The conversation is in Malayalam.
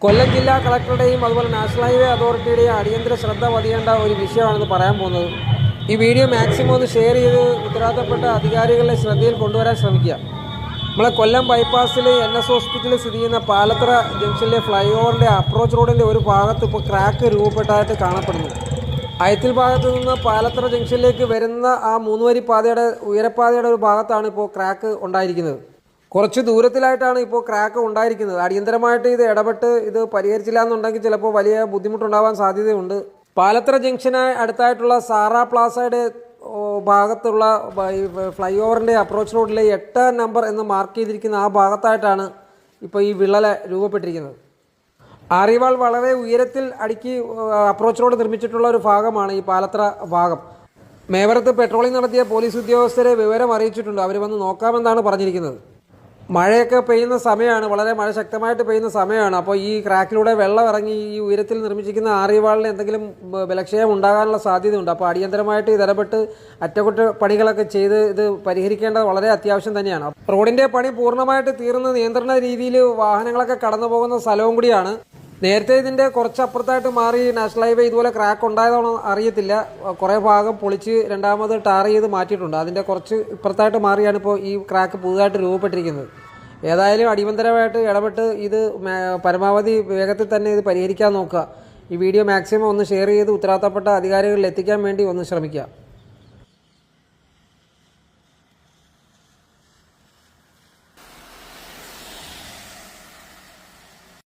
കൊല്ലം ജില്ലാ കളക്ടറുടെയും അതുപോലെ നാഷണൽ ഹൈവേ അതോറിറ്റിയുടെയും അടിയന്തര ശ്രദ്ധ പതിയേണ്ട ഒരു വിഷയമാണെന്ന് പറയാൻ പോകുന്നത്. ഈ വീഡിയോ മാക്സിമം ഒന്ന് ഷെയർ ചെയ്ത് ഉത്തരവാദിത്തപ്പെട്ട അധികാരികളുടെ ശ്രദ്ധയിൽ കൊണ്ടുവരാൻ ശ്രമിക്കുക. നമ്മളെ കൊല്ലം ബൈപ്പാസിൽ NS ഹോസ്പിറ്റലിൽ സ്ഥിതി ചെയ്യുന്ന പാലത്തറ ജംഗ്ഷനിലെ ഫ്ലൈ ഓവറിൻ്റെ അപ്രോച്ച് റോഡിൻ്റെ ഒരു ഭാഗത്ത് ഇപ്പോൾ ക്രാക്ക് രൂപപ്പെട്ടതായിട്ട് കാണപ്പെടുന്നു. അയത്തിൽ ഭാഗത്ത് നിന്ന് പാലത്തറ ജംഗ്ഷനിലേക്ക് വരുന്ന ആ 3 വരി പാതയുടെ ഉയരപ്പാതയുടെ ഒരു ഭാഗത്താണ് ഇപ്പോൾ ക്രാക്ക് ഉണ്ടായിരിക്കുന്നത്. കുറച്ച് ദൂരത്തിലായിട്ടാണ് ഇപ്പോൾ ക്രാക്ക് ഉണ്ടായിരിക്കുന്നത്. അടിയന്തരമായിട്ട് ഇത് ഇടപെട്ട് ഇത് പരിഹരിച്ചില്ല എന്നുണ്ടെങ്കിൽ ചിലപ്പോൾ വലിയ ബുദ്ധിമുട്ടുണ്ടാവാൻ സാധ്യതയുണ്ട്. പാലത്തറ ജംഗ്ഷന് അടുത്തായിട്ടുള്ള സാറ പ്ലാസയുടെ ഭാഗത്തുള്ള ഫ്ലൈ ഓവറിൻ്റെ അപ്രോച്ച് റോഡിലെ 8 നമ്പർ എന്ന് മാർക്ക് ചെയ്തിരിക്കുന്ന ആ ഭാഗത്തായിട്ടാണ് ഇപ്പോൾ ഈ വിള്ളൽ രൂപപ്പെട്ടിരിക്കുന്നത്. ആറിവാൾ വളരെ ഉയരത്തിൽ അടുക്കി അപ്രോച്ച് റോഡ് നിർമ്മിച്ചിട്ടുള്ള ഒരു ഭാഗമാണ് ഈ പാലത്തറ ഭാഗം. മേവറത്ത് പെട്രോളിംഗ് നടത്തിയ പോലീസ് ഉദ്യോഗസ്ഥരെ വിവരം അറിയിച്ചിട്ടുണ്ട്. അവർ വന്ന് നോക്കാമെന്നാണ് പറഞ്ഞിരിക്കുന്നത്. മഴയൊക്കെ പെയ്യുന്ന സമയമാണ്, വളരെ മഴ ശക്തമായിട്ട് പെയ്യുന്ന സമയമാണ്. അപ്പോൾ ഈ ക്രാക്കിലൂടെ വെള്ളം ഇറങ്ങി ഈ ഉയരത്തിൽ നിർമ്മിച്ചിരിക്കുന്ന ആറിവാളിന് എന്തെങ്കിലും ബലക്ഷയം ഉണ്ടാകാനുള്ള സാധ്യതയുണ്ട്. അപ്പോൾ അടിയന്തരമായിട്ട് ഇടപെട്ട് അറ്റകുറ്റപ്പണികളൊക്കെ ചെയ്ത് ഇത് പരിഹരിക്കേണ്ടത് വളരെ അത്യാവശ്യം തന്നെയാണ്. റോഡിൻ്റെ പണി പൂർണ്ണമായിട്ട് തീർന്ന് നിയന്ത്രണ രീതിയിൽ വാഹനങ്ങളൊക്കെ കടന്നു പോകുന്ന സ്ഥലവും കൂടിയാണ്. നേരത്തെ ഇതിൻ്റെ കുറച്ചപ്പുറത്തായിട്ട് മാറി നാഷണൽ ഹൈവേ ഇതുപോലെ ക്രാക്ക് ഉണ്ടായതാണോ അറിയത്തില്ല. കുറേ ഭാഗം പൊളിച്ച് രണ്ടാമത് ടാർ ചെയ്ത് മാറ്റിയിട്ടുണ്ട്. അതിൻ്റെ കുറച്ച് ഇപ്പുറത്തായിട്ട് മാറിയാണ് ഇപ്പോൾ ഈ ക്രാക്ക് പുതുതായിട്ട് രൂപപ്പെട്ടിരിക്കുന്നത്. ഏതായാലും അടിയന്തരമായിട്ട് ഇടപെട്ട് ഇത് പരമാവധി വേഗത്തിൽ തന്നെ ഇത് പരിഹരിക്കാൻ നോക്കുക. ഈ വീഡിയോ മാക്സിമം ഒന്ന് ഷെയർ ചെയ്ത് ഉത്തരവാദിത്തപ്പെട്ട അധികാരികളിൽ എത്തിക്കാൻ വേണ്ടി ഒന്ന് ശ്രമിക്കുക.